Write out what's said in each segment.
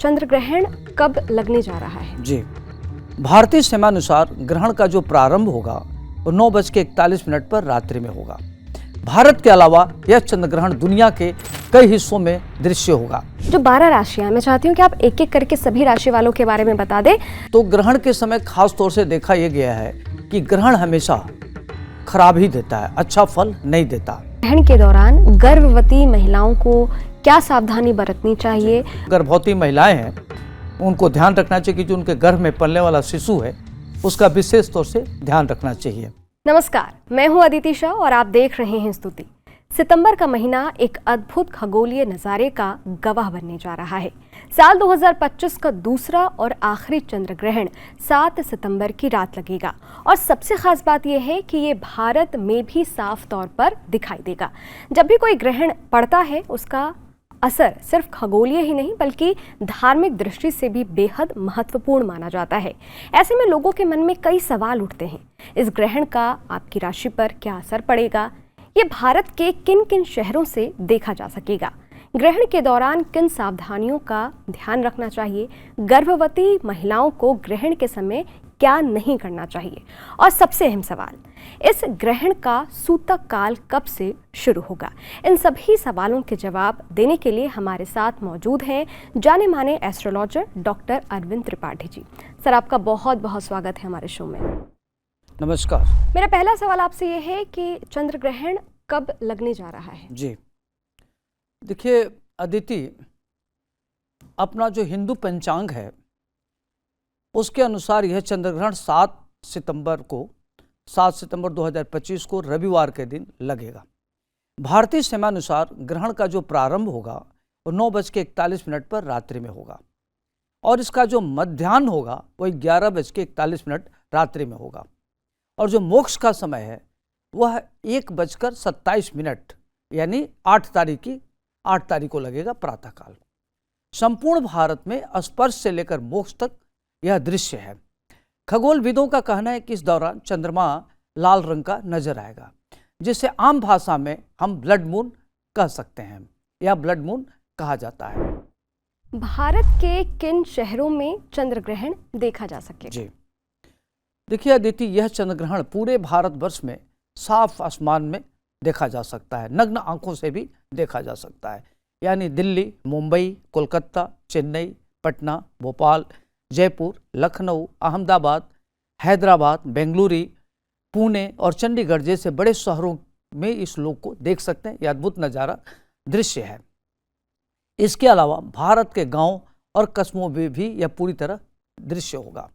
चंद्र ग्रहण कब लगने जा रहा है? जी, भारतीय समयानुसार ग्रहण का जो प्रारंभ होगा वो 9:41 पर रात्रि में होगा। भारत के अलावा यह चंद्र ग्रहण दुनिया के कई हिस्सों में दृश्य होगा। जो 12 राशियां, मैं चाहती हूँ कि आप एक एक करके सभी राशि वालों के बारे में बता दें। तो ग्रहण के समय खास तौर से देखा यह गया है कि ग्रहण हमेशा खराब ही देता है, अच्छा फल नहीं देता। ग्रहण के दौरान गर्भवती महिलाओं को क्या सावधानी बरतनी चाहिए? गर्भवती महिलाएं हैं उनको ध्यान रखना चाहिए कि जो उनके गर्भ में पलने वाला शिशु है उसका विशेष तौर से ध्यान रखना चाहिए। नमस्कार, मैं हूं अदिति शाह और आप देख रहे हैं स्तुति। सितंबर का महीना एक अद्भुत खगोलीय नजारे का गवाह बनने जा रहा है। साल 2025 का दूसरा और आखिरी चंद्र ग्रहण 7 सितंबर की रात लगेगा और सबसे खास बात यह है कि ये भारत में भी साफ तौर पर दिखाई देगा। जब भी कोई ग्रहण पड़ता है उसका असर सिर्फ खगोलीय ही नहीं बल्कि धार्मिक दृष्टि से भी बेहद महत्वपूर्ण माना जाता है। ऐसे में लोगों के मन में कई सवाल उठते हैं। इस ग्रहण का आपकी राशि पर क्या असर पड़ेगा? ये भारत के किन किन शहरों से देखा जा सकेगा? ग्रहण के दौरान किन सावधानियों का ध्यान रखना चाहिए? गर्भवती महिलाओं को ग्रहण के समय क्या नहीं करना चाहिए? और सबसे अहम सवाल, इस ग्रहण का सूतक काल कब से शुरू होगा? इन सभी सवालों के जवाब देने के लिए हमारे साथ मौजूद हैं जाने माने astrologer doctor Arvind Tripathi ji. Sir, आपका बहुत बहुत स्वागत है हमारे शो में। नमस्कार। मेरा पहला सवाल आपसे यह है कि चंद्र ग्रहण कब लगने जा रहा है? जी, देखिए अदिति, अपना जो हिंदू पंचांग है उसके अनुसार यह चंद्र ग्रहण 7 सितंबर 2025 को रविवार के दिन लगेगा। भारतीय समयानुसार ग्रहण का जो प्रारंभ होगा वो 9:41 पर रात्रि में होगा और इसका जो मध्याह्न होगा वो 11:41 रात्रि में होगा और जो मोक्ष का समय है वह 1:27 यानी 8 तारीख को लगेगा प्रातःकाल। संपूर्ण भारत में स्पर्श से लेकर मोक्ष तक यह दृश्य है। खगोलविदों का कहना है कि इस दौरान चंद्रमा लाल रंग का नजर आएगा, जिसे आम भाषा में हम ब्लड मून कह सकते हैं या ब्लड मून कहा जाता है। भारत के किन शहरों में चंद्र ग्रहण देखा जा सकेगा? जी, देखिए अदिति, यह चंद्र ग्रहण पूरे भारतवर्ष में साफ आसमान में देखा जा सकता है, नग्न आंखों से भी देखा जा सकता है। यानी दिल्ली, मुंबई, कोलकाता, चेन्नई, पटना, भोपाल, जयपुर, लखनऊ, अहमदाबाद, हैदराबाद, बेंगलुरु, पुणे और चंडीगढ़ जैसे बड़े शहरों में इस लोक को देख सकते हैं। यह अद्भुत नज़ारा दृश्य है। इसके अलावा भारत के गांव और कस्बों में भी यह पूरी तरह दृश्य होगा।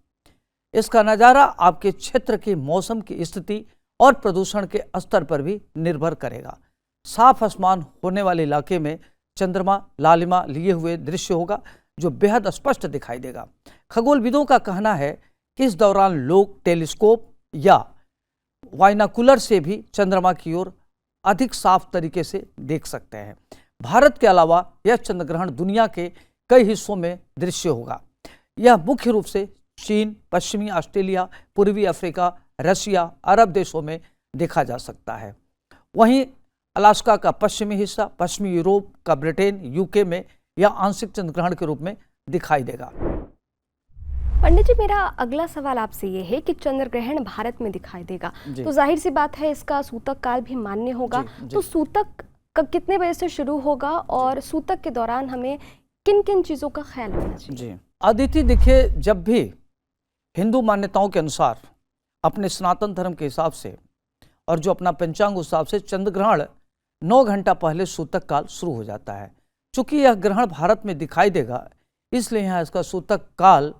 इसका नज़ारा आपके क्षेत्र के मौसम की स्थिति और प्रदूषण के स्तर पर भी निर्भर करेगा। साफ आसमान होने वाले इलाके में चंद्रमा लालिमा लिए हुए दृश्य होगा जो बेहद स्पष्ट दिखाई देगा। खगोलविदों का कहना है कि इस दौरान लोग टेलीस्कोप या बाइनोकुलर से भी चंद्रमा की ओर अधिक साफ तरीके से देख सकते हैं। भारत के अलावा यह चंद्र ग्रहण दुनिया के कई हिस्सों में दृश्य होगा। यह मुख्य रूप से चीन, पश्चिमी ऑस्ट्रेलिया, पूर्वी अफ्रीका, रशिया, अरब देशों में देखा जा सकता है। वहीं अलास्का का पश्चिमी हिस्सा, पश्चिमी यूरोप का ब्रिटेन, यूके में यह आंशिक चंद्र ग्रहण के रूप में दिखाई देगा। पंडित जी, मेरा अगला सवाल आपसे ये है कि चंद्र ग्रहण भारत में दिखाई देगा तो जाहिर सी बात है इसका सूतक काल भी मान्य होगा। तो सूतक कब कितने बजे से शुरू होगा और सूतक के दौरान हमें किन किन चीज़ों का ख्याल रखना चाहिए? जी अदिति, देखिए, जब भी हिंदू मान्यताओं के अनुसार अपने सनातन धर्म के हिसाब से और जो अपना पंचांग हिसाब से चंद्र ग्रहण 9 घंटा पहले सूतक काल शुरू हो जाता है। चूंकि यह ग्रहण भारत में दिखाई देगा इसलिए यहाँ इसका सूतक काल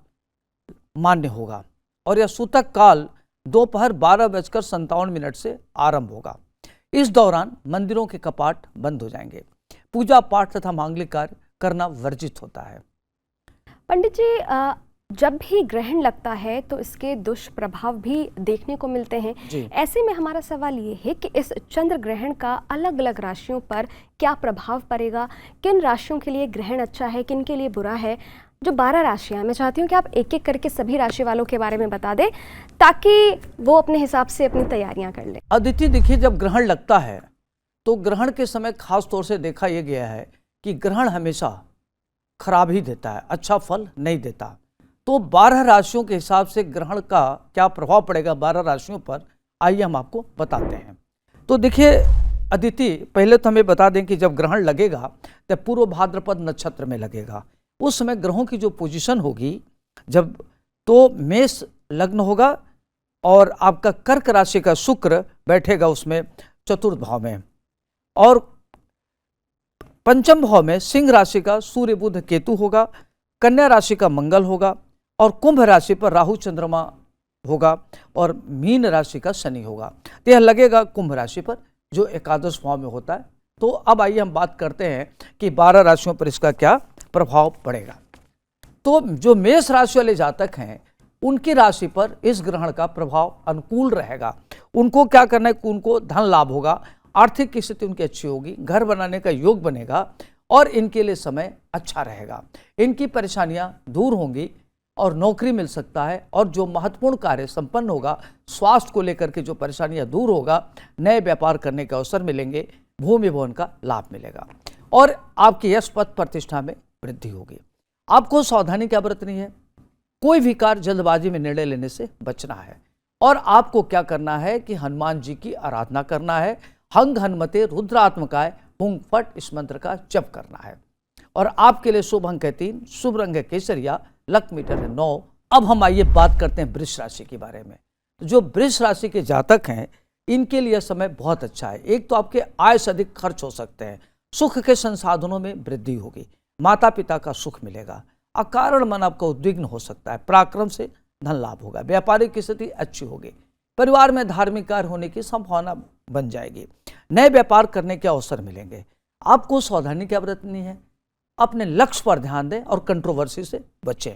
मान्य होगा और यह सूतक काल दोपहर 12:57 से आरंभ होगा। इस दौरान मंदिरों के कपाट बंद हो जाएंगे। पूजा पाठ तथा मांगलिक कार्य करना वर्जित होता है। पंडित जी, जब भी ग्रहण लगता है तो इसके दुष्प्रभाव भी देखने को मिलते हैं। ऐसे में हमारा सवाल ये है कि इस चंद्र ग्रहण का अलग अलग राशियों पर क्या प्रभाव पड़ेगा? किन राशियों के लिए ग्रहण अच्छा है, किन के लिए बुरा है? जो 12 राशियां, मैं चाहती हूँ कि आप एक एक करके सभी राशि वालों के बारे में बता दें ताकि वो अपने हिसाब से अपनी तैयारियां कर लें। अदिति, देखिए, जब ग्रहण लगता है तो ग्रहण के समय खास तौर से देखा यह गया है कि ग्रहण हमेशा खराब ही देता है, अच्छा फल नहीं देता। तो 12 राशियों के हिसाब से ग्रहण का क्या प्रभाव पड़ेगा 12 राशियों पर, आइए हम आपको बताते हैं। तो देखिए अदिति, पहले तो हमें बता दें कि जब ग्रहण लगेगा तो पूर्व भाद्रपद नक्षत्र में लगेगा। उस समय ग्रहों की जो पोजीशन होगी, जब तो मेष लग्न होगा और आपका कर्क राशि का शुक्र बैठेगा उसमें चतुर्थ भाव में, और पंचम भाव में सिंह राशि का सूर्य बुध केतु होगा, कन्या राशि का मंगल होगा, और कुंभ राशि पर राहु चंद्रमा होगा, और मीन राशि का शनि होगा। तो यह लगेगा कुंभ राशि पर जो एकादश भाव में होता है। तो अब आइए हम बात करते हैं कि 12 राशियों पर इसका क्या प्रभाव पड़ेगा। तो जो मेष राशि वाले जातक हैं उनकी राशि पर इस ग्रहण का प्रभाव अनुकूल रहेगा। उनको क्या करना है कि उनको धन लाभ होगा, आर्थिक स्थिति उनकी अच्छी होगी, घर बनाने का योग बनेगा और इनके लिए समय अच्छा रहेगा। इनकी परेशानियां दूर होंगी और नौकरी मिल सकता है, और जो महत्वपूर्ण कार्य संपन्न होगा, स्वास्थ्य को लेकर के जो परेशानियां दूर होगा, नए व्यापार करने के अवसर मिलेंगे, भूमि भवन का लाभ मिलेगा और आपकी यश पद प्रतिष्ठा में वृद्धि होगी। आपको सावधानी क्या बरतनी है, कोई भी कार्य जल्दबाजी में निर्णय लेने से बचना है, और आपको क्या करना है कि हनुमान जी की आराधना करना है। हंग हनुमते रुद्रात्मकाय हुंग फट इस मंत्र का जप करना है। और आपके लिए शुभ अंक है 3, शुभ रंग है केसरिया, लक मीटर है 9। अब हम आइए बात करते हैं वृष राशि के बारे में। जो वृष राशि के जातक हैं इनके लिए समय बहुत अच्छा है। एक तो आपके आय से अधिक खर्च हो सकते हैं, सुख के संसाधनों में वृद्धि होगी, माता पिता का सुख मिलेगा, अकारण मन आपका उद्विग्न हो सकता है, पराक्रम से धन लाभ होगा, व्यापारिक स्थिति अच्छी होगी, परिवार में धार्मिक कार्य होने की संभावना बन जाएगी, नए व्यापार करने के अवसर मिलेंगे। आपको सावधानी क्या बरतनी है, अपने लक्ष्य पर ध्यान दें और कंट्रोवर्सी से बचें।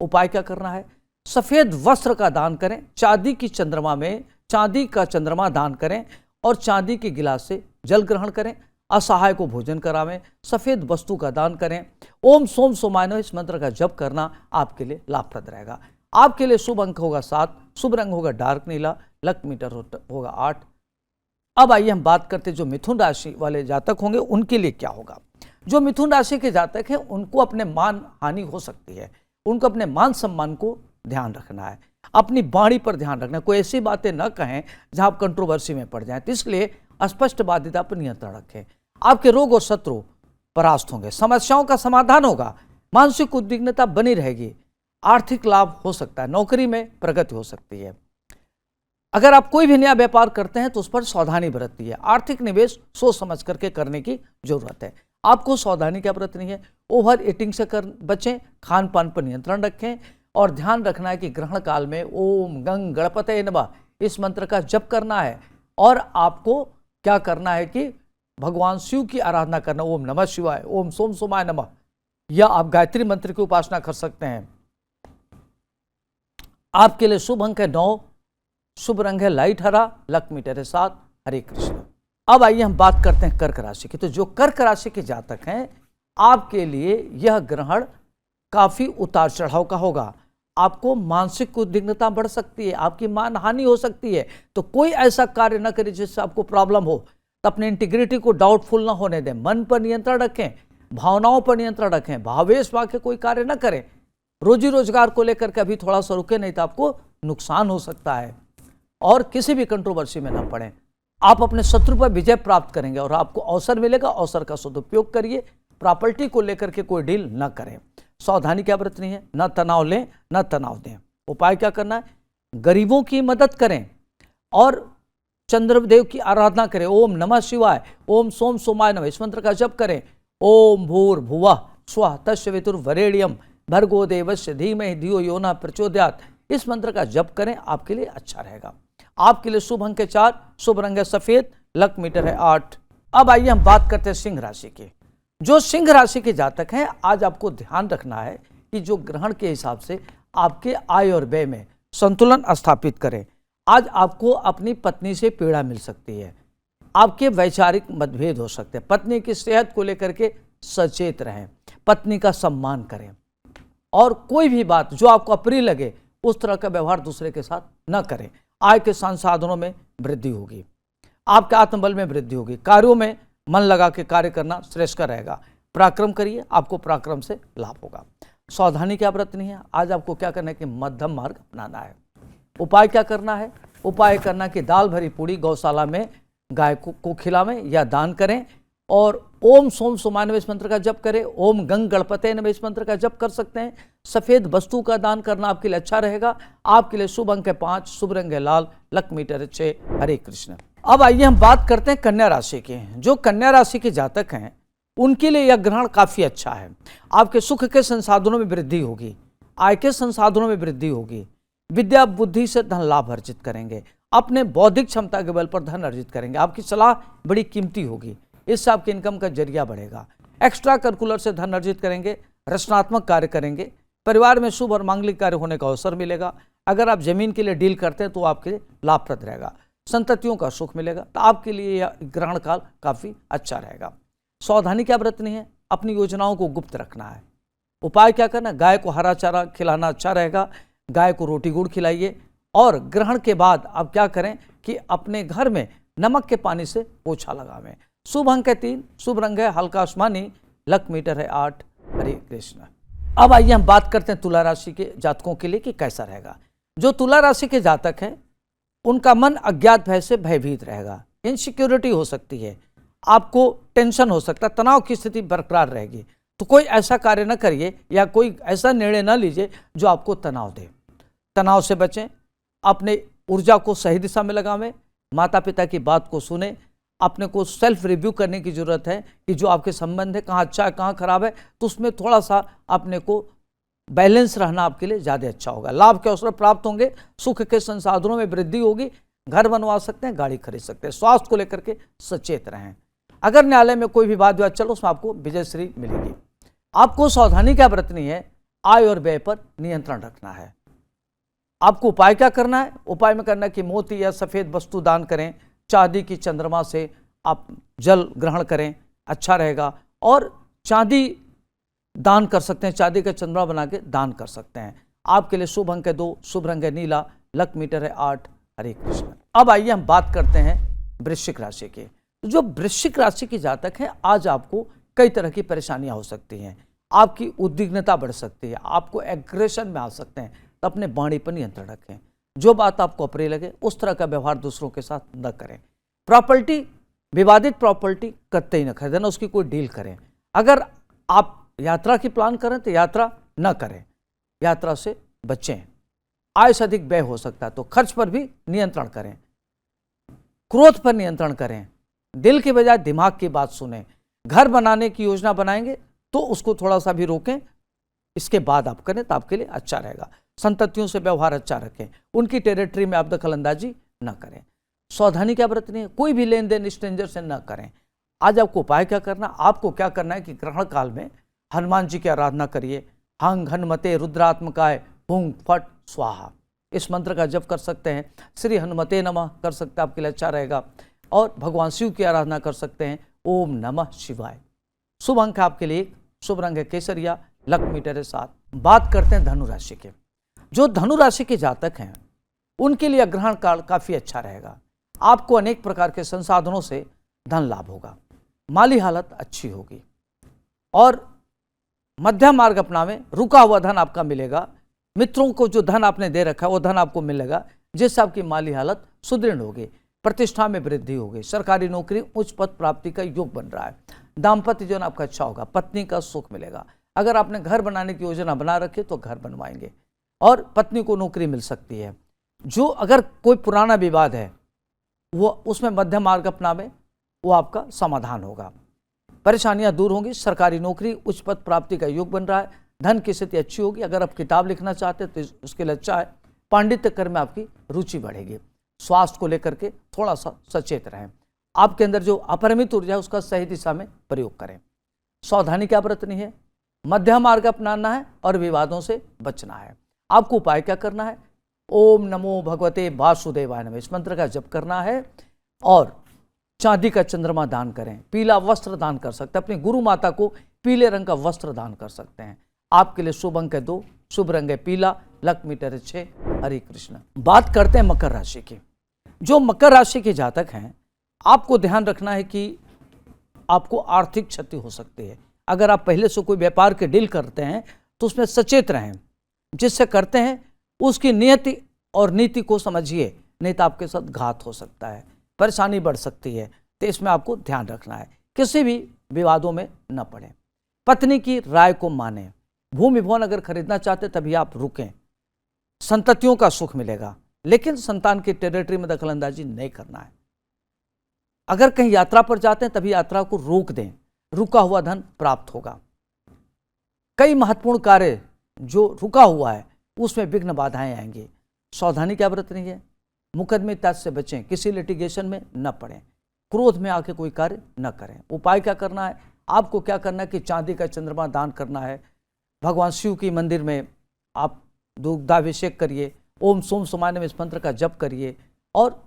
उपाय क्या करना है, सफेद वस्त्र का दान करें, चांदी का चंद्रमा दान करें, और चांदी के गिलास से जल ग्रहण करें, असहाय को भोजन करावें, सफेद वस्तु का दान करें। ओम सोम सोमाय नमः इस मंत्र का जप करना आपके लिए लाभप्रद रहेगा। आपके लिए शुभ अंक होगा 7, शुभ रंग होगा डार्क नीला, लक मीटर होगा 8। अब आइए हम बात करते हैं जो मिथुन राशि वाले जातक होंगे उनके लिए क्या होगा। जो मिथुन राशि के जातक हैं उनको अपने मान हानि हो सकती है, उनको अपने मान सम्मान को ध्यान रखना है, अपनी वाणी पर ध्यान रखना है, कोई ऐसी बातें न कहें जहां आप कंट्रोवर्सी में पड़ जाएं। तो इसलिए स्पष्ट बाध्यता पर नियंत्रण रखें। आपके रोग और शत्रु परास्त होंगे, समस्याओं का समाधान होगा, मानसिक उद्विग्नता बनी रहेगी, आर्थिक लाभ हो सकता है, नौकरी में प्रगति हो सकती है। अगर आप कोई भी नया व्यापार करते हैं तो उस पर सावधानी बरतनी है। आर्थिक निवेश सोच समझ करके करने की जरूरत है। आपको सावधानी क्या बरतनी है, ओवर ईटिंग से बचें, खान पान पर नियंत्रण रखें, और ध्यान रखना है कि ग्रहण काल में ओम गंग गणपतये नमः इस मंत्र का जप करना है। और आपको क्या करना है कि भगवान शिव की आराधना करना, ओम नमः शिवाय, ओम सोम सोमाय नमः, या आप गायत्री मंत्र की उपासना कर सकते हैं। आपके लिए शुभ अंक है 9, शुभ रंग है लाइट हरा, लक मीटर है 7। हरे कृष्ण। अब आइए हम बात करते हैं कर्क राशि की। तो जो कर्क राशि के जातक हैं आपके लिए यह ग्रहण काफी उतार चढ़ाव का होगा। आपको मानसिक उद्विग्नता बढ़ सकती है, आपकी मान हानि हो सकती है। तो कोई ऐसा कार्य न करें जिससे आपको प्रॉब्लम हो, तो अपने इंटीग्रिटी को डाउटफुल ना होने दें, मन पर नियंत्रण रखें, भावनाओं पर नियंत्रण रखें, भावेश पाके कोई कार्य न करें। रोजी रोजगार को लेकर के अभी थोड़ा सा रुके, नहीं तो आपको नुकसान हो सकता है, और किसी भी कंट्रोवर्सी में ना पड़े। आप अपने शत्रु पर विजय प्राप्त करेंगे और आपको अवसर मिलेगा, अवसर का सदुपयोग करिए। प्रॉपर्टी को लेकर के कोई डील न करें। सावधानी क्या बरतनी है, न तनाव लें न तनाव दें। उपाय क्या करना है, गरीबों की मदद करें और चंद्रदेव की आराधना करें। ओम नमः शिवाय, ओम सोम सोमाय नमः इस मंत्र का जप करें। ओम भूर्भुवः स्वः तस्सवितुर्वरेण्यं भर्गो देवस्य धीमहि धियो यो नः प्रचोदयात् इस मंत्र का जप करें, आपके लिए अच्छा रहेगा। आपके लिए शुभ अंक है 4, शुभ रंग है सफेद, लक मीटर है 8। अब आइए हम बात करते हैं सिंह राशि की। जो सिंह राशि के जातक हैं आज आपको ध्यान रखना है कि जो ग्रहण के हिसाब से आपके आय और व्यय में संतुलन स्थापित करें। आज आपको अपनी पत्नी से पीड़ा मिल सकती है, आपके वैचारिक मतभेद हो सकते हैं। पत्नी की सेहत को लेकर के सचेत रहें, पत्नी का सम्मान करें, और कोई भी बात जो आपको अप्रिय लगे उस तरह का व्यवहार दूसरे के साथ न करें। आय के संसाधनों में वृद्धि होगी, आपके आत्मबल में वृद्धि होगी, कार्यों में मन लगा के कार्य करना श्रेष्ठ रहेगा। पराक्रम करिए, आपको पराक्रम से लाभ होगा। सावधानी क्या बरतनी है, आज आपको क्या करना है कि मध्यम मार्ग अपनाना है। उपाय क्या करना है, उपाय करना कि दाल भरी पूड़ी गौशाला में गाय को खिलावें या दान करें, और ओम सोम सोमाय नमः मंत्र का जप करें, ओम गंग गणपते नमः मंत्र का जप कर सकते हैं। सफेद वस्तु का दान करना आपके लिए अच्छा रहेगा। आपके लिए शुभ अंक है 5, शुभ रंग है लाल, लक मीटर 6। हरे कृष्ण। अब आइए हम बात करते हैं कन्या राशि की। जो कन्या राशि के जातक हैं उनके लिए यह ग्रहण काफी अच्छा है। आपके सुख के संसाधनों में वृद्धि होगी, आय के संसाधनों में वृद्धि होगी, विद्या बुद्धि से धन लाभ अर्जित करेंगे, अपने बौद्धिक क्षमता के बल पर धन अर्जित करेंगे। आपकी सलाह बड़ी कीमती होगी, इससे आपके इनकम का जरिया बढ़ेगा। एक्स्ट्रा करिकुलर से धन अर्जित करेंगे, रचनात्मक कार्य करेंगे, परिवार में शुभ और मांगलिक कार्य होने का अवसर मिलेगा। अगर आप जमीन के लिए डील करते हैं तो आपके लिए लाभप्रद रहेगा, संततियों का सुख मिलेगा। तो आपके लिए यह ग्रहण काल काफी अच्छा रहेगा। सावधानी क्या बरतनी है, अपनी योजनाओं को गुप्त रखना है। उपाय क्या करना, गाय को हरा चारा खिलाना अच्छा रहेगा, गाय को रोटी गुड़ खिलाइए। और ग्रहण के बाद आप क्या करें कि अपने घर में नमक के पानी से पोछा लगावें। शुभ अंक है 3, शुभ रंग है हल्का आसमानी, लक मीटर है 8। हरे कृष्ण। अब आइए हम बात करते हैं तुला राशि के जातकों के लिए कि कैसा रहेगा। जो तुला राशि के जातक हैं उनका मन अज्ञात भय से भयभीत रहेगा, इनसिक्योरिटी हो सकती है, आपको टेंशन हो सकता है, तनाव की स्थिति बरकरार रहेगी। तो कोई ऐसा कार्य न करिए या कोई ऐसा निर्णय न लीजिए जो आपको तनाव दे। तनाव से बचें, अपने ऊर्जा को सही दिशा में लगावें, माता पिता की बात को सुने। अपने को सेल्फ रिव्यू करने की जरूरत है कि जो आपके संबंध है कहाँ अच्छा है कहाँ खराब है, तो उसमें थोड़ा सा अपने को बैलेंस रहना आपके लिए ज़्यादा अच्छा होगा। लाभ के अवसर प्राप्त होंगे, सुख के संसाधनों में वृद्धि होगी, घर बनवा सकते हैं, गाड़ी खरीद सकते हैं। स्वास्थ्य को लेकर के सचेत रहें। अगर न्यायालय में कोई भी वाद विवाद चलो उसमें आपको विजयश्री मिलेगी। आपको सावधानी क्या बरतनी है, आय और व्यय पर नियंत्रण रखना है। आपको उपाय क्या करना है, उपाय में करना है कि मोती या सफेद वस्तु दान करें, चांदी की चंद्रमा से आप जल ग्रहण करें, अच्छा रहेगा। और चांदी दान कर सकते हैं, चांदी का चंद्रमा बना के दान कर सकते हैं। आपके लिए शुभ अंक है 2, शुभ रंग है नीला, लक मीटर है 8। हरे कृष्ण। अब आइए हम बात करते हैं वृश्चिक राशि की। जो वृश्चिक राशि के जातक हैं, आज आपको कई तरह की परेशानियां हो सकती हैं, आपकी उद्विग्नता बढ़ सकती है, आपको एग्रेशन में आ सकते हैं। तो अपने वाणी पर नियंत्रण रखें। जो बात आपको अप्रिय लगे उस तरह का व्यवहार दूसरों के साथ न करें। प्रॉपर्टी, विवादित प्रॉपर्टी कतई न खरीदें, ना उसकी कोई डील करें। अगर आप यात्रा की प्लान करें तो यात्रा न करें, यात्रा से बचें। आय से अधिक व्यय हो सकता है तो खर्च पर भी नियंत्रण करें। क्रोध पर नियंत्रण करें, दिल के बजाय दिमाग की बात सुनें। घर बनाने की योजना बनाएंगे तो उसको थोड़ा सा भी रोकें, इसके बाद आप करें तो आपके लिए अच्छा रहेगा। संततियों से व्यवहार अच्छा रखें, उनकी टेरिटरी में आप दखल अंदाजी न करें। सावधानी क्या बरतनी है, कोई भी लेन देन स्ट्रेंजर से न करें। आज आपको उपाय क्या करना, आपको क्या करना है कि ग्रहण काल में हनुमान जी की आराधना करिए। हंग हनुमते रुद्रात्मकाय हुंग फट स्वाहा, इस मंत्र का जप कर सकते हैं। श्री हनुमते नमः कर सकते हैं, आपके लिए अच्छा रहेगा। और भगवान शिव की आराधना कर सकते हैं, ओम नमः शिवाय। शुभ अंक आपके लिए 1, शुभ रंग है केसरिया, लक मीटर है 7। बात करते हैं धनु राशि के। जो धनु राशि के जातक हैं उनके लिए ग्रहण काल काफी अच्छा रहेगा। आपको अनेक प्रकार के संसाधनों से धन लाभ होगा, माली हालत अच्छी होगी और मध्यम मार्ग अपनावें। रुका हुआ धन आपका मिलेगा। मित्रों को जो धन आपने दे रखा है वो धन आपको मिलेगा, जिससे आपकी माली हालत सुदृढ़ होगी, प्रतिष्ठा में वृद्धि होगी। सरकारी नौकरी, उच्च पद प्राप्ति का योग बन रहा है। दाम्पत्य जीवन आपका अच्छा होगा, पत्नी का सुख मिलेगा। अगर आपने घर बनाने की योजना बना रखी तो घर बनवाएंगे और पत्नी को नौकरी मिल सकती है। जो अगर कोई पुराना विवाद है वो उसमें मध्यम मार्ग अपनावें, वो आपका समाधान होगा, परेशानियां दूर होंगी। सरकारी नौकरी, उच्च पद प्राप्ति का योग बन रहा है। धन की स्थिति अच्छी होगी। अगर आप किताब लिखना चाहते हैं तो उसके लिए अच्छा है। पांडित्य कर्म में आपकी रुचि बढ़ेगी। स्वास्थ्य को लेकर के थोड़ा सा सचेत रहें। आपके अंदर जो अपरिमित ऊर्जा है उसका सही दिशा में प्रयोग करें। सावधानी क्या बरतनी है, मध्यम मार्ग अपनाना है और विवादों से बचना है। आपको उपाय क्या करना है, ओम नमो भगवते वासुदेवाय नमः, इस मंत्र का जप करना है और चांदी का चंद्रमा दान करें। पीला वस्त्र दान कर सकते हैं, अपनी गुरु माता को पीले रंग का वस्त्र दान कर सकते हैं। आपके लिए शुभ अंक है 2, शुभ रंग है पीला, लक मीटर है 6। हरे कृष्ण। बात करते हैं मकर राशि की। जो मकर राशि के जातक हैं, आपको ध्यान रखना है कि आपको आर्थिक क्षति हो सकती है, अगर आप पहले से कोई व्यापार के डील करते हैं तो उसमें सचेत रहें, जिससे करते हैं उसकी नियति और नीति को समझिए, नहीं तो आपके साथ घात हो सकता है, परेशानी बढ़ सकती है। तो इसमें आपको ध्यान रखना है, किसी भी विवादों में न पड़े। पत्नी की राय को माने। भूमि भवन अगर खरीदना चाहते तभी आप रुकें, संततियों का सुख मिलेगा, लेकिन संतान की टेरिटरी में दखलंदाजी नहीं करना है। अगर कहीं यात्रा पर जाते हैं तभी यात्रा को रोक दें, रुका हुआ धन प्राप्त होगा। कई महत्वपूर्ण कार्य जो रुका हुआ है उसमें विघ्न बाधाएं आएंगी, सावधानी क्या बरतनी है। मुकदमे इत्यादि से बचें, किसी लिटिगेशन में न पड़ें, क्रोध में आके कोई कार्य न करें। उपाय क्या करना है, आपको क्या करना है कि चांदी का चंद्रमा दान करना है। भगवान शिव की मंदिर में आप दुग्धाभिषेक करिए, ओम सोम समाय नमः इस मंत्र का जप करिए, और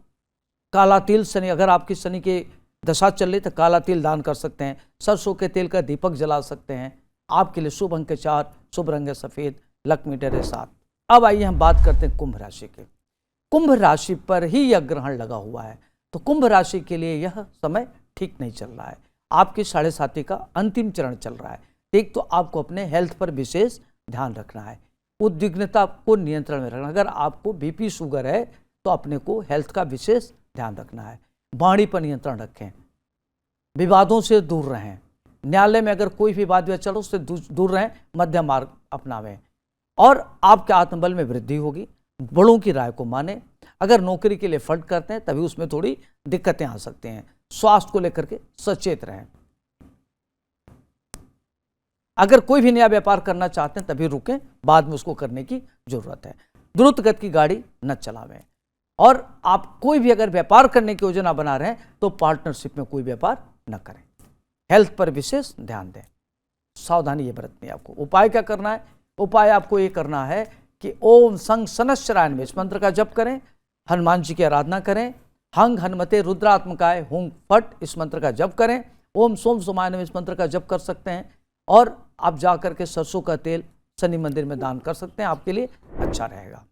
काला तिल, शनि अगर आपकी शनि की दशा चल रही तो काला तिल दान कर सकते हैं। सरसों के तेल का दीपक जला सकते हैं। आपके लिए शुभ अंक 4, शुभ रंग सफ़ेद, लक्ष्मी डरे 7। अब आइए हम बात करते हैं कुंभ राशि के। कुंभ राशि पर ही यह ग्रहण लगा हुआ है, तो कुंभ राशि के लिए यह समय ठीक नहीं चल रहा है। आपकी 7.5 का अंतिम चरण चल रहा है। एक तो आपको अपने हेल्थ पर विशेष ध्यान रखना है, उद्विग्नता को नियंत्रण में रखना। अगर आपको बीपी शुगर है तो अपने को हेल्थ का विशेष ध्यान रखना है। वाणी पर नियंत्रण रखें, विवादों से दूर रहें। न्यायालय में अगर कोई विवाद चलो उससे दूर रहें, मध्यम मार्ग अपनावें, और आपके आत्मबल में वृद्धि होगी। बड़ों की राय को माने। अगर नौकरी के लिए फंड करते हैं तभी उसमें थोड़ी दिक्कतें आ सकती हैं। स्वास्थ्य को लेकर के सचेत रहें। अगर कोई भी नया व्यापार करना चाहते हैं तभी रुकें, बाद में उसको करने की जरूरत है। द्रुत गति की गाड़ी न चलावें, और आप कोई भी अगर व्यापार करने की योजना बना रहे हैं तो पार्टनरशिप में कोई व्यापार न करें। हेल्थ पर विशेष ध्यान दें, सावधानी ये बरतनी है आपको। उपाय क्या करना है, उपाय आपको ये करना है कि ओम संग सनश्चराय नमः इस मंत्र का जप करें, हनुमान जी की आराधना करें, हंग हनुमते रुद्रात्मकाय हुंग फट इस मंत्र का जप करें, ओम सोम सोमाय नमः इस मंत्र का जप कर सकते हैं, और आप जाकर के सरसों का तेल शनि मंदिर में दान कर सकते हैं, आपके लिए अच्छा रहेगा।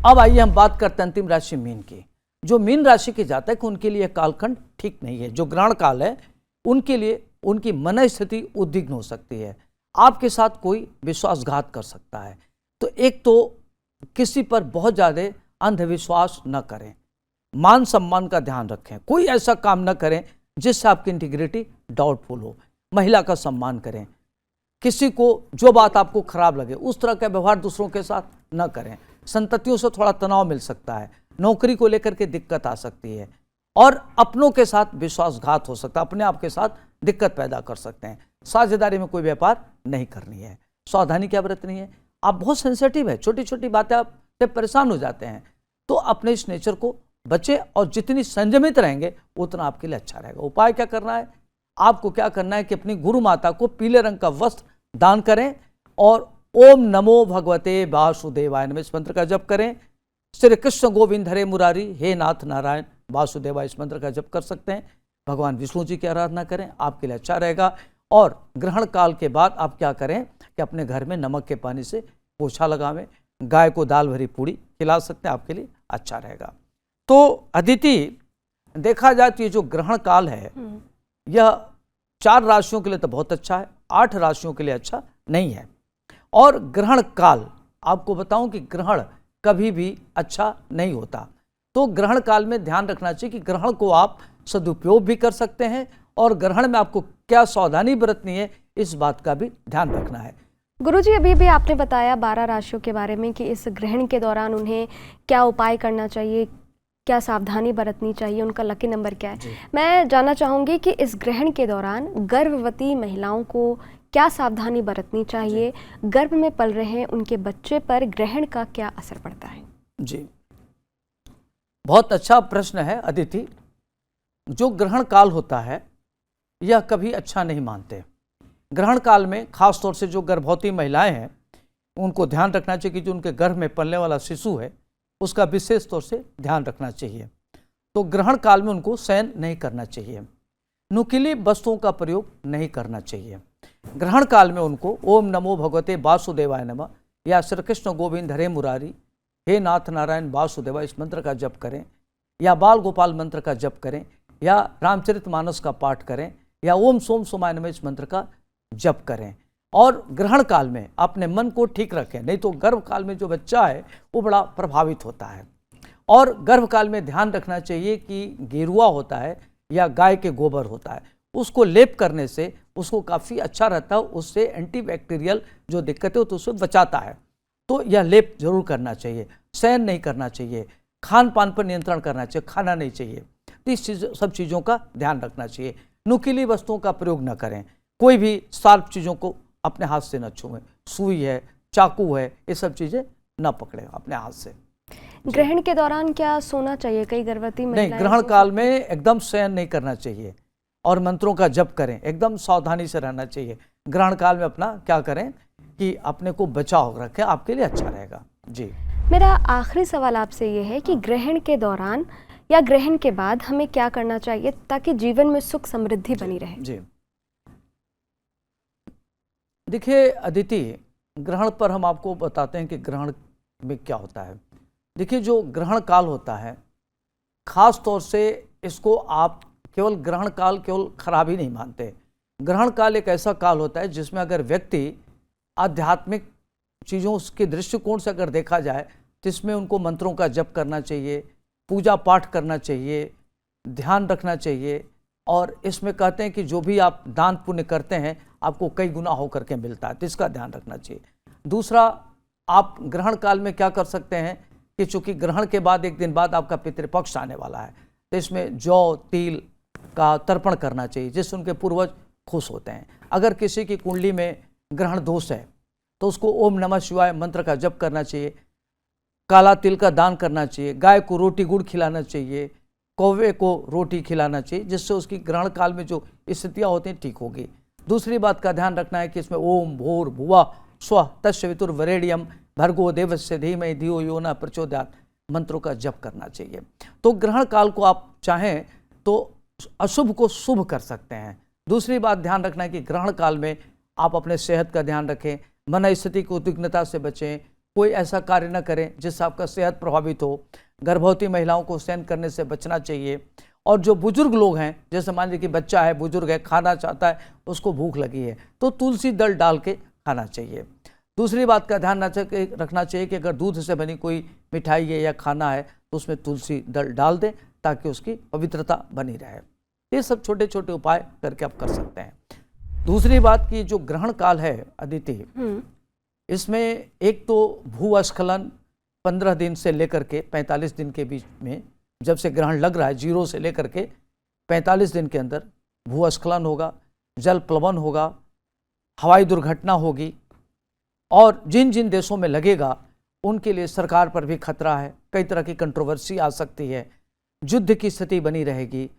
अब आइए हम बात करते हैं अंतिम राशि मीन की। जो मीन राशि के जातक उनके लिए कालखंड ठीक नहीं है। जो ग्रहण काल है उनके लिए उनकी मन स्थिति उद्विग्न हो सकती है। आपके साथ कोई विश्वासघात कर सकता है। तो एक तो किसी पर बहुत ज़्यादा अंधविश्वास न करें, मान सम्मान का ध्यान रखें, कोई ऐसा काम न करें जिससे आपकी इंटीग्रिटी डाउटफुल हो। महिला का सम्मान करें, किसी को जो बात आपको खराब लगे उस तरह का व्यवहार दूसरों के साथ न करें। संततियों से थोड़ा तनाव मिल सकता है, नौकरी को लेकर के दिक्कत आ सकती है, और अपनों के साथ विश्वासघात हो सकता है, अपने आप के साथ दिक्कत पैदा कर सकते हैं। साझेदारी में कोई व्यापार नहीं करनी है। सावधानी क्या बरतनी है, आप बहुत सेंसिटिव है, छोटी छोटी बातें आपसे परेशान हो जाते हैं, तो अपने इस नेचर को बचे, और जितनी संयमित रहेंगे उतना आपके लिए अच्छा रहेगा। उपाय क्या करना है, आपको क्या करना है कि अपनी गुरु माता को पीले रंग का वस्त्र दान करें, और ओम नमो भगवते वासुदेवाय नमः इस मंत्र का जप करें। श्री कृष्ण गोविंद हरे मुरारी, हे नाथ नारायण वासुदेवाय इस मंत्र का जप कर सकते हैं। भगवान विष्णु जी की आराधना करें, आपके लिए अच्छा रहेगा। और ग्रहण काल के बाद आप क्या करें कि अपने घर में नमक के पानी से पोछा लगावें, गाय को दाल भरी पूड़ी खिला सकते हैं, आपके लिए अच्छा रहेगा। तो अदिति, देखा जाए तो ये जो ग्रहण काल है यह 4 राशियों के लिए तो बहुत अच्छा है, 8 राशियों के लिए अच्छा नहीं है। और ग्रहण काल, आपको बताऊं कि ग्रहण कभी भी अच्छा नहीं होता। तो ग्रहण काल में ध्यान रखना चाहिए कि ग्रहण को आप सदुपयोग भी कर सकते हैं, और ग्रहण में आपको क्या सावधानी बरतनी है इस बात का भी ध्यान रखना है। गुरुजी, अभी भी आपने बताया 12 राशियों के बारे में कि इस ग्रहण के दौरान उन्हें क्या उपाय करना चाहिए, क्या सावधानी बरतनी चाहिए, उनका लकी नंबर क्या है। मैं जानना चाहूँगी कि इस ग्रहण के दौरान गर्भवती महिलाओं को क्या सावधानी बरतनी चाहिए, गर्भ में पल रहे उनके बच्चे पर ग्रहण का क्या असर पड़ता है। जी, बहुत अच्छा प्रश्न है अदिति। जो ग्रहण काल होता है यह कभी अच्छा नहीं मानते। ग्रहण काल में खास तौर से जो गर्भवती महिलाएं हैं उनको ध्यान रखना चाहिए कि जो उनके गर्भ में पलने वाला शिशु है उसका विशेष तौर से ध्यान रखना चाहिए। तो ग्रहण काल में उनको शयन नहीं करना चाहिए, नुकीली वस्तुओं का प्रयोग नहीं करना चाहिए। ग्रहण काल में उनको ओम नमो भगवते वासुदेवाय नमः या श्री कृष्ण गोविंद हरे मुरारी, हे नाथ नारायण वासुदेवा इस मंत्र का जप करें, या बाल गोपाल मंत्र का जप करें, या रामचरितमानस का पाठ करें, या ओम सोम सोमाय नमः इस मंत्र का जप करें। और ग्रहण काल में अपने मन को ठीक रखें, नहीं तो गर्भ काल में जो बच्चा है वो बड़ा प्रभावित होता है। और गर्भ काल में ध्यान रखना चाहिए कि गेरुआ होता है या गाय के गोबर होता है, उसको लेप करने से उसको काफ़ी अच्छा रहता है, उससे एंटीबैक्टीरियल जो दिक्कतें हो तो उससे बचाता है। तो यह लेप जरूर करना चाहिए। शयन नहीं करना चाहिए, खान पान पर नियंत्रण करना चाहिए, खाना नहीं चाहिए। तो इस सब चीज़ों का ध्यान रखना चाहिए। नुकीली वस्तुओं का प्रयोग न करें, कोई भी शार्प चीज़ों को अपने हाथ से न छुएं, सुई है, चाकू है, ये सब चीज़ें न पकड़ें अपने हाथ से। ग्रहण के दौरान क्या सोना चाहिए? कई गर्भवती नहीं, महिलाएं ग्रहण काल में एकदम शयन नहीं करना चाहिए और मंत्रों का जप करें, एकदम सावधानी से रहना चाहिए। ग्रहण काल में अपना क्या करें कि अपने को बचाव रखें, आपके लिए अच्छा रहेगा। जी, मेरा आखिरी सवाल आपसे ये है कि ग्रहण के दौरान या ग्रहण के बाद हमें क्या करना चाहिए ताकि जीवन में सुख समृद्धि बनी रहे? जी, देखिए अदिति, ग्रहण पर हम आपको बताते हैं कि ग्रहण में क्या होता है। देखिए, जो ग्रहण काल होता है, खास तौर से इसको आप केवल ग्रहण काल केवल खराब ही नहीं मानते। ग्रहण काल एक ऐसा काल होता है जिसमें अगर व्यक्ति आध्यात्मिक चीज़ों के दृष्टिकोण से अगर देखा जाए तो इसमें उनको मंत्रों का जप करना चाहिए, पूजा पाठ करना चाहिए, ध्यान रखना चाहिए। और इसमें कहते हैं कि जो भी आप दान पुण्य करते हैं आपको कई गुना होकर के मिलता है, तो इसका ध्यान रखना चाहिए। दूसरा, आप ग्रहण काल में क्या कर सकते हैं कि चूँकि ग्रहण के बाद एक दिन बाद आपका पितृपक्ष आने वाला है, तो इसमें जौ तिल का तर्पण करना चाहिए, जिससे उनके पूर्वज खुश होते हैं। अगर किसी की कुंडली में ग्रहण दोष है तो उसको ओम नमः शिवाय मंत्र का जप करना चाहिए, काला तिल का दान करना चाहिए, गाय को रोटी गुड़ खिलाना चाहिए, कौवे को रोटी खिलाना चाहिए, जिससे उसकी ग्रहण काल में जो स्थितियाँ होती हैं ठीक होगी। दूसरी बात का ध्यान रखना है कि इसमें ओम भूर भुवा स्व तत्सवितुर्वरेण्यम भर्गो देवस्य धीमहि धियो यो न प्रचोदयात् मंत्रों का जप करना चाहिए। तो ग्रहण काल को आप चाहें तो अशुभ को शुभ कर सकते हैं। दूसरी बात ध्यान रखना है कि ग्रहण काल में आप अपने सेहत का ध्यान रखें, मन स्थिति की उद्विग्नता से बचें, कोई ऐसा कार्य न करें जिससे आपका सेहत प्रभावित हो। गर्भवती महिलाओं को शयन करने से बचना चाहिए। और जो बुजुर्ग लोग हैं, जैसे मान लीजिए कि बच्चा है, बुजुर्ग है, खाना चाहता है, उसको भूख लगी है, तो तुलसी दल डाल के खाना चाहिए। दूसरी बात का ध्यान रखना चाहिए कि अगर दूध से बनी कोई मिठाई है या खाना है तो उसमें तुलसी दल डाल दें ताकि उसकी पवित्रता बनी रहे। ये सब छोटे छोटे उपाय करके आप कर सकते हैं। दूसरी बात की जो ग्रहण काल है अदिति, इसमें एक तो भूस्खलन 15 दिन से लेकर के 45 दिन के बीच में, जब से ग्रहण लग रहा है, 0 से लेकर के 45 दिन के अंदर भूस्खलन होगा, जल प्लवन होगा, हवाई दुर्घटना होगी। और जिन जिन देशों में लगेगा उनके लिए सरकार पर भी खतरा है, कई तरह की कंट्रोवर्सी आ सकती है, युद्ध की स्थिति बनी रहेगी,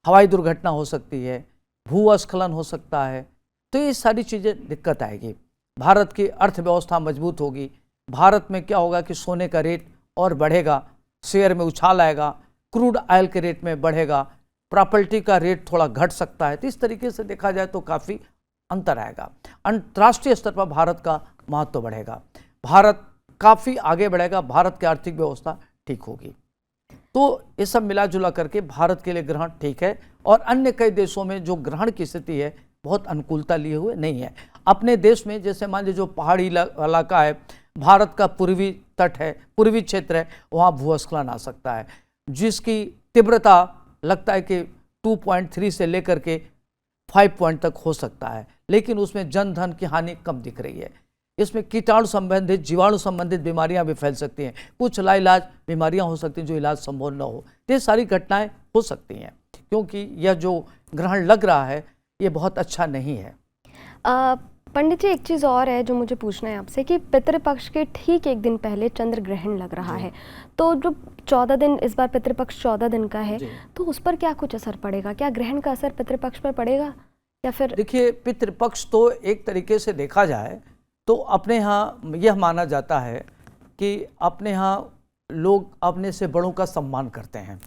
हवाई दुर्घटना हो सकती है, भूस्खलन हो सकता है। तो ये सारी चीज़ें दिक्कत आएगी। भारत की अर्थव्यवस्था मजबूत होगी। भारत में क्या होगा कि सोने का रेट और बढ़ेगा, शेयर में उछाल आएगा, क्रूड ऑयल के रेट में बढ़ेगा, प्रॉपर्टी का रेट थोड़ा घट सकता है। तो इस तरीके से देखा जाए तो काफ़ी अंतर आएगा। अंतर्राष्ट्रीय स्तर पर भारत का महत्व बढ़ेगा, भारत काफ़ी आगे बढ़ेगा, भारत की आर्थिक व्यवस्था ठीक होगी। तो ये सब मिला जुला करके भारत के लिए ग्रहण ठीक है। और अन्य कई देशों में जो ग्रहण की स्थिति है बहुत अनुकूलता लिए हुए नहीं है। अपने देश में जैसे मान लीजिए जो पहाड़ी इलाका है, भारत का पूर्वी तट है, पूर्वी क्षेत्र है, वहाँ भूस्खलन आ सकता है जिसकी तीव्रता लगता है कि 2.3 से लेकर के 5 पॉइंट तक हो सकता है, लेकिन उसमें जन धन की हानि कम दिख रही है। इसमें कीटाणु संबंधित, जीवाणु संबंधित बीमारियां भी फैल सकती हैं, कुछ लाइलाज बीमारियां हो सकती हैं जो इलाज संभव न हो। ये सारी घटनाएं हो सकती हैं क्योंकि यह जो ग्रहण लग रहा है ये बहुत अच्छा नहीं है। पंडित जी, एक चीज़ और है जो मुझे पूछना है आपसे कि पितृपक्ष के ठीक एक दिन पहले चंद्र ग्रहण लग रहा है, तो जो 14 दिन, इस बार पितृपक्ष 14 दिन का है, तो उस पर क्या कुछ असर पड़ेगा? क्या ग्रहण का असर पितृपक्ष पर पड़ेगा या फिर? देखिए, पितृपक्ष तो एक तरीके से देखा जाए तो अपने यहाँ यह माना जाता है कि अपने यहाँ लोग अपने से बड़ों का सम्मान करते हैं।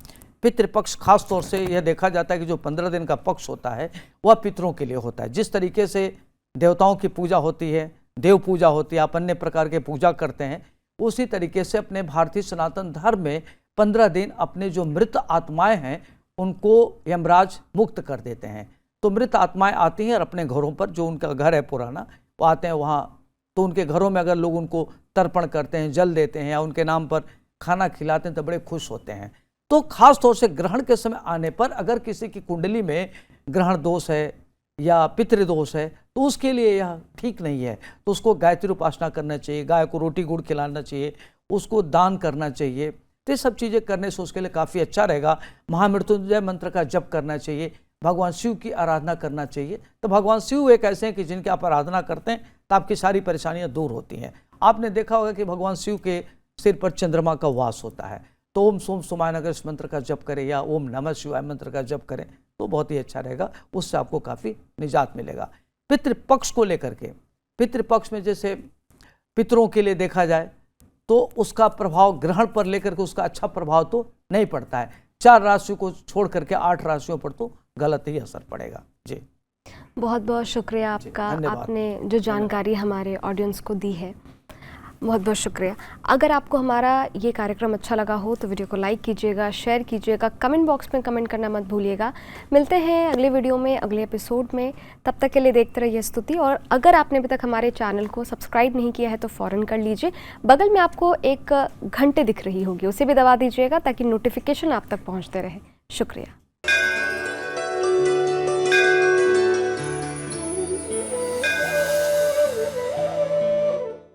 पितृपक्ष खास तौर से यह देखा जाता है कि जो 15 दिन का पक्ष होता है वह पितरों के लिए होता है। जिस तरीके से देवताओं की पूजा होती है, देव पूजा होती है, आप अन्य प्रकार के पूजा करते हैं, उसी तरीके से अपने भारतीय सनातन धर्म में 15 दिन अपने जो मृत आत्माएं हैं उनको यमराज मुक्त कर देते हैं। तो मृत आत्माएं आती हैं और अपने घरों पर, जो उनका घर है पुराना, वो आते हैं वहाँ। तो उनके घरों में अगर लोग उनको तर्पण करते हैं, जल देते हैं या उनके नाम पर खाना खिलाते हैं तो बड़े खुश होते हैं। तो खास तौर से ग्रहण के समय आने पर अगर किसी की कुंडली में ग्रहण दोष है या पितृदोष है तो उसके लिए यह ठीक नहीं है। तो उसको गायत्री उपासना करना चाहिए, गाय को रोटी गुड़ खिलाना चाहिए, उसको दान करना चाहिए। तो ये सब चीज़ें करने से उसके लिए काफ़ी अच्छा रहेगा। महामृत्युंजय मंत्र का जप करना चाहिए, भगवान शिव की आराधना करना चाहिए। तो भगवान शिव एक ऐसे हैं कि जिनकी आप आराधना करते हैं तो आपकी सारी परेशानियां दूर होती हैं। आपने देखा होगा कि भगवान शिव के सिर पर चंद्रमा का वास होता है। तो ओम सोम सोमाय अगर इस मंत्र का जप करें या ओम नमः शिवाय मंत्र का जप करें तो बहुत ही अच्छा रहेगा, उससे आपको काफ़ी निजात मिलेगा। पितृपक्ष को लेकर के, पितृपक्ष में जैसे पितरों के लिए देखा जाए तो उसका प्रभाव ग्रहण पर लेकर के उसका अच्छा प्रभाव तो नहीं पड़ता है। 4 राशियों को छोड़ करके 8 राशियों पर तो गलत ही असर पड़ेगा। जी, बहुत बहुत शुक्रिया आपका, आपने जो जानकारी हमारे ऑडियंस को दी है, बहुत बहुत शुक्रिया। अगर आपको हमारा ये कार्यक्रम अच्छा लगा हो तो वीडियो को लाइक कीजिएगा, शेयर कीजिएगा, कमेंट बॉक्स में कमेंट करना मत भूलिएगा। मिलते हैं अगले वीडियो में, अगले एपिसोड में। तब तक के लिए देखते रहिए स्तुति। और अगर आपने अभी तक हमारे चैनल को सब्सक्राइब नहीं किया है तो फ़ौरन कर लीजिए। बगल में आपको एक घंटे दिख रही होगी, उसे भी दबा दीजिएगा ताकि नोटिफिकेशन आप तक पहुँचते रहे। शुक्रिया।